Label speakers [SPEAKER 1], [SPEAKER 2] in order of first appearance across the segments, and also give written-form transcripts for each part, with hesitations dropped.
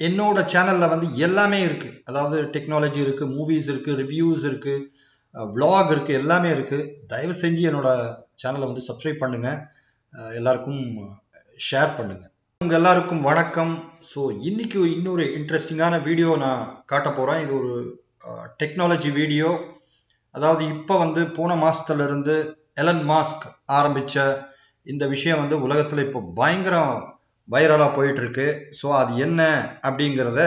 [SPEAKER 1] என்னோட சேனல்ல வந்து எல்லாமே இருக்கு. அதாவது டெக்னாலஜி இருக்கு, மூவிஸ் இருக்கு, ரிவ்யூஸ் இருக்கு, vlog இருக்கு, எல்லாமே இருக்கு. தயவு செஞ்சு என்னோட சேனலை வந்து சப்ஸ்கிரைப் பண்ணுங்க. எல்லாருக்கும் ஷேர் பண்ணுங்க. உங்க எல்லாருக்கும் வணக்கம். ஸோ இன்னைக்கு இன்னொரு இன்ட்ரெஸ்டிங்கான வீடியோ நான் காட்ட போறேன். இது ஒரு டெக்னாலஜி வீடியோ. அதாவது இப்போ வந்து போன மாசத்துல இருந்து எலன் மாஸ்க் ஆரம்பிச்ச இந்த விஷயம் வந்து உலகத்துல இப்போ பயங்கரம் வைரலா போயிட்டு இருக்கு. ஸோ அது என்ன அப்படிங்கிறத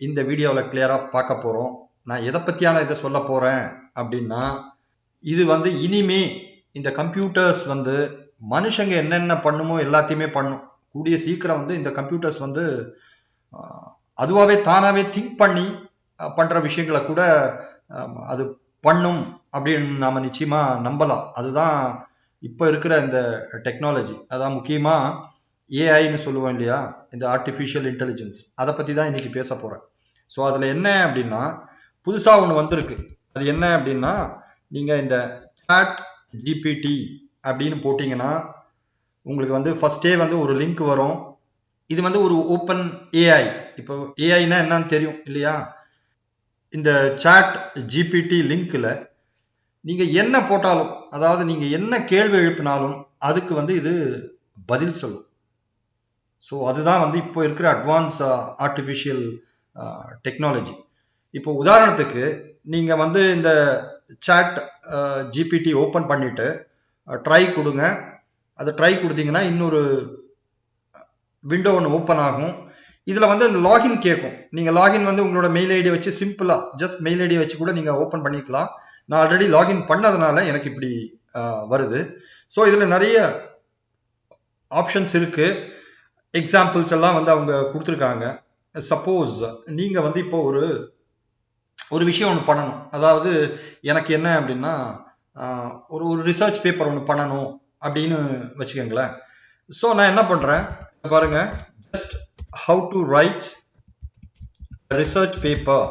[SPEAKER 1] இந்த வீடியோவில் கிளியரா பார்க்க போறோம். நான் எதை பத்தியான இதை சொல்ல போறேன் அப்படின்னா, இது வந்து இனிமே இந்த கம்ப்யூட்டர்ஸ் வந்து மனுஷங்க என்னென்ன பண்ணுமோ எல்லாத்தையுமே பண்ணும். கூடிய சீக்கிரம் வந்து இந்த கம்ப்யூட்டர்ஸ் வந்து அதுவாகவே தானாகவே திங்க் பண்ணி பண்ற விஷயங்களை கூட அது பண்ணும் அப்படின்னு நாம நிச்சயமா நம்பலாம். அதுதான் இப்போ இருக்கிற இந்த டெக்னாலஜி. அதான் முக்கியமா ஏஐன்னு சொல்லுவோம் இல்லையா, இந்த ஆர்டிஃபிஷியல் இன்டெலிஜென்ஸ். அதை பத்தி தான் இன்னைக்கு பேச போறேன். ஸோ அதுல என்ன அப்படின்னா, புதுசா ஒன்று வந்திருக்கு. அது என்ன அப்படின்னா, நீங்க இந்த சாட் ஜிபிடி அப்படின்னு போட்டீங்கன்னா உங்களுக்கு வந்து ஃபர்ஸ்டே வந்து ஒரு லிங்க் வரும். இது வந்து ஒரு ஓப்பன் ஏஐ. இப்போ ஏஐனா என்னன்னு தெரியும் இல்லையா? இந்த சாட் ஜிபிடி லிங்க்ல நீங்க என்ன போட்டாலும், அதாவது நீங்க என்ன கேள்வி எழுப்பினாலும் அதுக்கு வந்து இது பதில் சொல்லும். ஸோ அதுதான் வந்து இப்போ இருக்கிற அட்வான்ஸ் ஆர்டிஃபிஷியல் டெக்னாலஜி. இப்போ உதாரணத்துக்கு நீங்க வந்து இந்த சாட் ஜிபிடி ஓப்பன் பண்ணிட்டு ட்ரை கொடுங்க. அதை ட்ரை கொடுத்தீங்கன்னா இன்னொரு விண்டோ ஒன்று ஓப்பன் ஆகும். இதில் வந்து லாகின் கேட்கும். நீங்கள் லாகின் வந்து உங்களோட மெயில் ஐடி வச்சு சிம்பிளாக ஜஸ்ட் மெயில் ஐடி வச்சு கூட நீங்கள் ஓப்பன் பண்ணிக்கலாம். நான் ஆல்ரெடி லாகின் பண்ணதுனால எனக்கு இப்படி வருது. ஸோ இதில் நிறைய ஆப்ஷன்ஸ் இருக்கு. எக்ஸாம்பிள்ஸ் எல்லாம் வந்து அவங்க கொடுத்துருக்காங்க. சப்போஸ் நீங்கள் வந்து இப்போ ஒரு விஷயம் ஒன்று பண்ணணும். அதாவது எனக்கு என்ன அப்படின்னா, ஒரு ரிசர்ச் பேப்பர் ஒன்று பண்ணணும் அப்படின்னு வச்சுக்கோங்களேன். ஸோ நான் என்ன பண்றேன் பாருங்க, just how to right research paper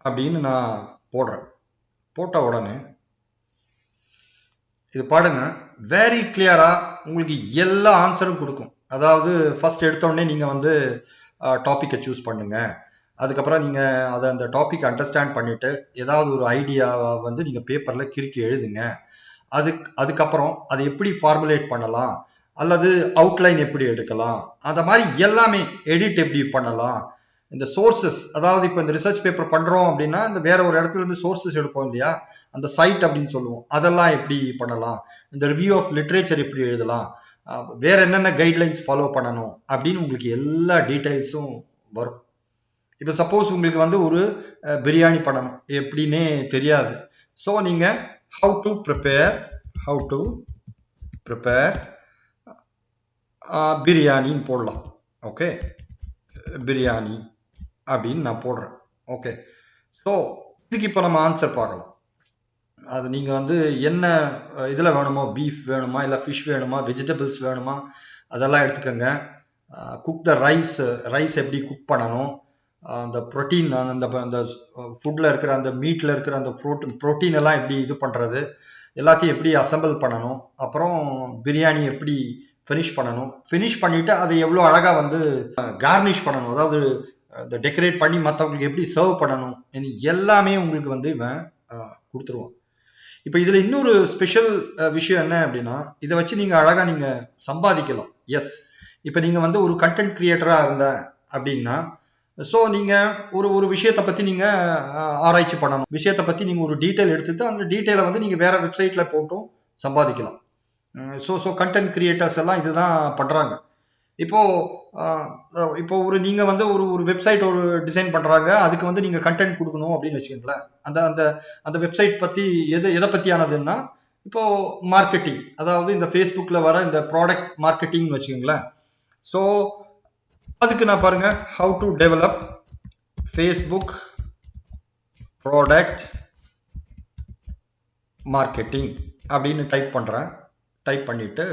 [SPEAKER 1] அப்படின்னு நான் போடுறேன். போட்ட உடனே இது பாருங்க, வெரி கிளியரா உங்களுக்கு எல்லா ஆன்சரும் கொடுக்கும். அதாவது ஃபர்ஸ்ட் எடுத்த உடனே நீங்க வந்து டாபிக்கை சூஸ் பண்ணுங்க. அதுக்கப்புறம் நீங்க அதை அந்த டாபிக் அண்டர்ஸ்டாண்ட் பண்ணிட்டு ஏதாவது ஒரு ஐடியாவை வந்து நீங்க பேப்பர்ல கிறுக்கி எழுதுங்க. அதுக்கப்புறம் அதை எப்படி ஃபார்முலேட் பண்ணலாம், அல்லது அவுட்லைன் எப்படி எடுக்கலாம், அந்த மாதிரி எல்லாமே, எடிட் எப்படி பண்ணலாம், இந்த சோர்சஸ், அதாவது இப்போ இந்த ரிசர்ச் பேப்பர் பண்றோம் அப்படின்னா இந்த வேற ஒரு இடத்துல இருந்து சோர்சஸ் எடுப்போம் இல்லையா, அந்த சைட் அப்படின்னு சொல்லுவோம், அதெல்லாம் எப்படி பண்ணலாம், இந்த ரிவ்யூ ஆஃப் லிட்ரேச்சர் எப்படி எழுதலாம், வேற என்னென்ன கைட்லைன்ஸ் ஃபாலோ பண்ணணும் அப்படின்னு உங்களுக்கு எல்லா டீடைல்ஸும் வரும். இப்போ சப்போஸ் உங்களுக்கு வந்து ஒரு பிரியாணி பண்ணணும் எப்படின்னே தெரியாது. ஸோ நீங்க how to prepare பிரியாணின்னு போடலாம். ஓகே, பிரியாணி அப்படின்னு நான் போடுறேன். ஓகே, ஸோ இதுக்கு இப்போ நம்ம ஆன்சர் பார்க்கலாம். அது நீங்க வந்து என்ன இதுல வேணுமோ, பீஃப் வேணுமா, இல்லை ஃபிஷ் வேணுமா, வெஜிடபிள்ஸ் வேணுமா, அதெல்லாம் எடுத்துக்கோங்க. குக் த ரைஸ் எப்படி குக் பண்ணணும், அந்த ப்ரோட்டீன், அந்த ஃபுட்ல இருக்கிற அந்த மீட்ல இருக்கிற அந்த ப்ரோட்டீன் எல்லாம் எப்படி இது பண்றது, எல்லாத்தையும் எப்படி அசம்பிள் பண்ணணும், அப்புறம் பிரியாணி எப்படி ஃபினிஷ் பண்ணணும், ஃபினிஷ் பண்ணிட்டு அதை எவ்வளோ அழகா வந்து கார்னிஷ் பண்ணணும், அதாவது இந்த டெக்கரேட் பண்ணி மற்றவங்களுக்கு எப்படி சர்வ் பண்ணணும், எல்லாமே உங்களுக்கு வந்து இவன் கொடுத்துருவான். இப்போ இதுல இன்னொரு ஸ்பெஷல் விஷயம் என்ன அப்படின்னா, இதை வச்சு நீங்க அழகா நீங்க சம்பாதிக்கலாம். எஸ், இப்போ நீங்க வந்து ஒரு கண்டென்ட் கிரியேட்டரா இருந்த அப்படின்னா, ஸோ நீங்க ஒரு விஷயத்தை பத்தி நீங்க ஆராய்ச்சி பண்ணணும், விஷயத்தை பத்தி நீங்க ஒரு டீட்டெயில் எடுத்துட்டு அந்த டீட்டெயிலை வந்து நீங்க வேற வெப்சைட்ல போட்டும் சம்பாதிக்கலாம். ஸோ கண்டென்ட் கிரியேட்டர்ஸ் எல்லாம் இதுதான் பண்றாங்க. இப்போ நீங்க வந்து ஒரு வெப்சைட் ஒரு டிசைன் பண்றாங்க, அதுக்கு வந்து நீங்க கண்டென்ட் கொடுக்கணும் அப்படின்னு வச்சுக்கோங்களேன். அந்த அந்த அந்த வெப்சைட் பத்தி எதை பத்தியானதுன்னா, இப்போ மார்க்கெட்டிங், அதாவது இந்த ஃபேஸ்புக்ல வர இந்த ப்ராடக்ட் மார்க்கெட்டிங் வச்சுக்கோங்களேன். ஸோ அதுக்கு நான் பாருங்க, how to develop Facebook product marketing அப்படின்னு டைப் பண்றேன். டைப் பண்ணிட்டு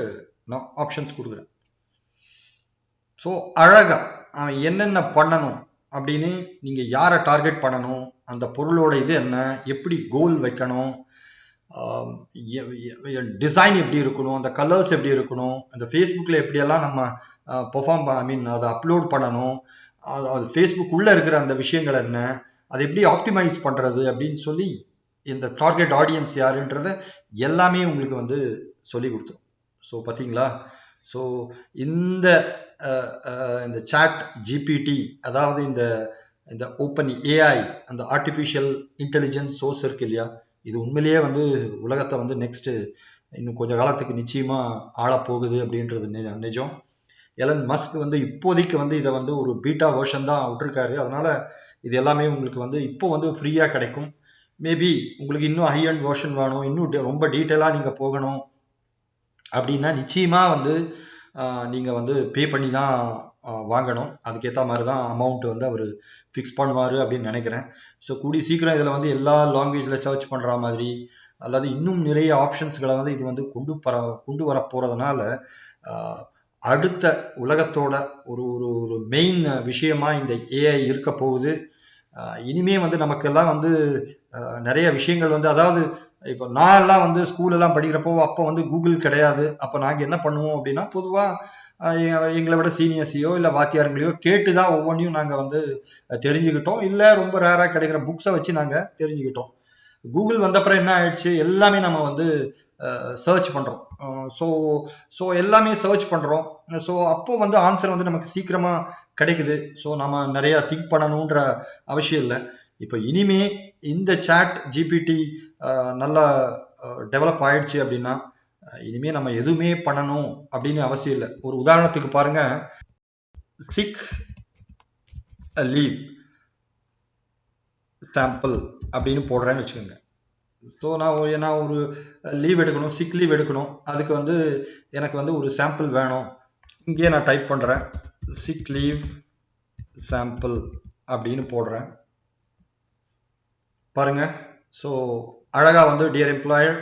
[SPEAKER 1] நான் ஆப்ஷன்ஸ் கொடுக்குறேன். ஸோ அழகா என்னென்ன பண்ணணும் அப்படின்னு, நீங்க யாரை டார்கெட் பண்ணணும், அந்த பொருளோட இது என்ன, எப்படி கோல் வைக்கணும், டிசைன் எப்படி இருக்கணும், அந்த கலர்ஸ் எப்படி இருக்கணும், அந்த ஃபேஸ்புக்கில் எப்படியெல்லாம் நம்ம பெர்ஃபார்ம் அதை அப்லோட் பண்ணணும், அதாவது ஃபேஸ்புக் உள்ள இருக்கிற அந்த விஷயங்கள் என்ன, அதை எப்படி ஆப்டிமைஸ் பண்றது அப்படின்னு சொல்லி இந்த டார்கெட் ஆடியன்ஸ் யாருன்றத எல்லாமே உங்களுக்கு வந்து சொல்லி கொடுத்தோம். ஸோ பார்த்தீங்களா? ஸோ இந்த இந்த சாட் ஜிபிடி, அதாவது இந்த இந்த ஓப்பன் ஏஐ, அந்த ஆர்டிஃபிஷியல் இன்டெலிஜென்ஸ் சோர்ஸ் இருக்கு இல்லையா, இது உண்மையிலேயே வந்து உலகத்தை வந்து நெக்ஸ்ட் இன்னும் கொஞ்ச காலத்துக்கு நிச்சயமா ஆள போகுது அப்படின்றது நிஜம். எலன் மஸ்க் வந்து இப்போதைக்கு வந்து இதை வந்து ஒரு பீட்டா வெர்ஷன் தான் விட்டுருக்காரு. அதனால இது எல்லாமே உங்களுக்கு வந்து இப்போ வந்து ஃப்ரீயா கிடைக்கும். மேபி உங்களுக்கு இன்னும் ஹை அண்ட் வெர்ஷன் வேணும், இன்னும் ரொம்ப டீட்டெயிலாக நீங்கள் போகணும் அப்படின்னா நிச்சயமா வந்து நீங்கள் வந்து பே பண்ணி தான் வாங்கணும். அதுக்கேற்ற மாதிரி தான் அமௌண்ட் வந்து அவர் ஃபிக்ஸ் பண்ணுவார் அப்படின்னு நினைக்கிறேன். ஸோ கூடிய சீக்கிரம் இதில் வந்து எல்லா லாங்குவேஜில் சர்ச் பண்ணுற மாதிரி அல்லது இன்னும் நிறைய ஆப்ஷன்ஸ்களை வந்து இது வந்து கொண்டு வர போகிறதுனால அடுத்த உலகத்தோட ஒரு ஒரு ஒரு மெயின் விஷயமா இந்த ஏஐ இருக்க போகுது. இனிமே வந்து நமக்கெல்லாம் வந்து நிறைய விஷயங்கள் வந்து, அதாவது இப்போ நான் எல்லாம் வந்து ஸ்கூல் எல்லாம் படிக்கிறப்போ அப்போ வந்து கூகுள் கிடையாது. அப்போ நாங்கள் என்ன பண்ணுவோம் அப்படின்னா, பொதுவாக எங்களை விட சீனியர்ஸையோ இல்லை வாத்தியாருங்களையோ கேட்டு தான் ஒவ்வொன்றையும் நாங்கள் வந்து தெரிஞ்சுக்கிட்டோம். இல்லை ரொம்ப ரேராக கிடைக்கிற புக்ஸை வச்சு நாங்கள் தெரிஞ்சுக்கிட்டோம். கூகுள் வந்த அப்புறம் என்ன ஆயிடுச்சு, எல்லாமே நம்ம வந்து சர்ச் பண்றோம். ஸோ எல்லாமே சர்ச் பண்றோம். ஸோ அப்போ வந்து ஆன்சர் வந்து நமக்கு சீக்கிரமா கிடைக்குது. ஸோ நம்ம நிறைய திங்க் பண்ணணுன்ற அவசியம் இல்லை. இப்போ இனிமே இந்த சாட் ஜிபிடி நல்லா டெவலப் ஆயிடுச்சு அப்படின்னா இனிமே நம்ம எதுவுமே பண்ணணும் அப்படின்னு அவசியம் இல்லை. ஒரு உதாரணத்துக்கு பாருங்க, சிக் லீவ் சாம்பிள் அப்படின்னு போடுறேன்னு வச்சுக்கோங்க. ஸோ நான் ஒரு லீவ் எடுக்கணும், சிக் லீவ் எடுக்கணும். அதுக்கு வந்து எனக்கு வந்து ஒரு சாம்பிள் வேணும். இங்கே நான் டைப் பண்ணுறேன், சிக் லீவ் சாம்பிள் அப்படின்னு போடுறேன். பாருங்க. ஸோ அழகாக வந்து dear employer,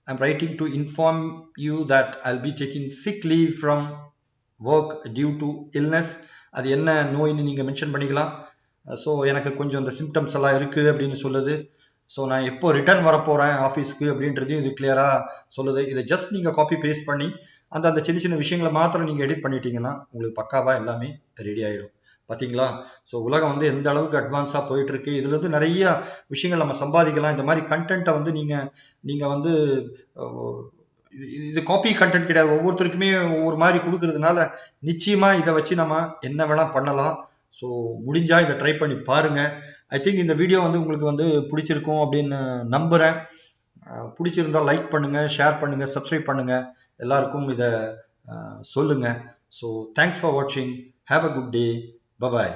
[SPEAKER 1] I'm writing to inform you that I'll be taking sick leave from work due to illness. அது என்ன நோயின்னு நீங்கள் மென்ஷன் பண்ணிக்கலாம். ஸோ எனக்கு கொஞ்சம் அந்த சிம்டம்ஸ் எல்லாம் இருக்குது அப்படின்னு சொல்லுது. ஸோ நான் எப்போ ரிட்டர்ன் வரப்போகிறேன் ஆஃபீஸ்க்கு அப்படின்றதையும் இது கிளியராக சொல்லுது. இதை ஜஸ்ட் நீங்கள் காப்பி பேஸ்ட் பண்ணி அந்த சின்ன சின்ன விஷயங்களை மாத்திரம் நீங்கள் எடிட் பண்ணிட்டீங்கன்னா உங்களுக்கு பக்காவாக எல்லாமே ரெடி ஆகிடும். பார்த்தீங்களா? ஸோ உலகம் வந்து எந்த அளவுக்கு அட்வான்ஸாக போயிட்டு இருக்கு. இதுல இருந்து நிறைய விஷயங்கள் நம்ம சம்பாதிக்கலாம். இந்த மாதிரி கண்டென்ட்டை வந்து நீங்கள் வந்து இது காப்பி கண்டென்ட் கிடையாது, ஒவ்வொருத்தருக்குமே ஒவ்வொரு மாதிரி கொடுக்கறதுனால நிச்சயமா இதை வச்சு நம்ம என்ன வேணா பண்ணலாம். ஸோ முடிஞ்சா இதை ட்ரை பண்ணி பாருங்க. ஐ திங்க் இந்த வீடியோ வந்து உங்களுக்கு வந்து பிடிச்சிருக்கும் அப்படின்னு நம்புறேன். பிடிச்சிருந்தா லைக் பண்ணுங்க, ஷேர் பண்ணுங்க, சப்ஸ்கிரைப் பண்ணுங்க, எல்லாருக்கும் இதை சொல்லுங்க. ஸோ தேங்க்ஸ் ஃபார் வாட்சிங். Have a good day. Bye bye.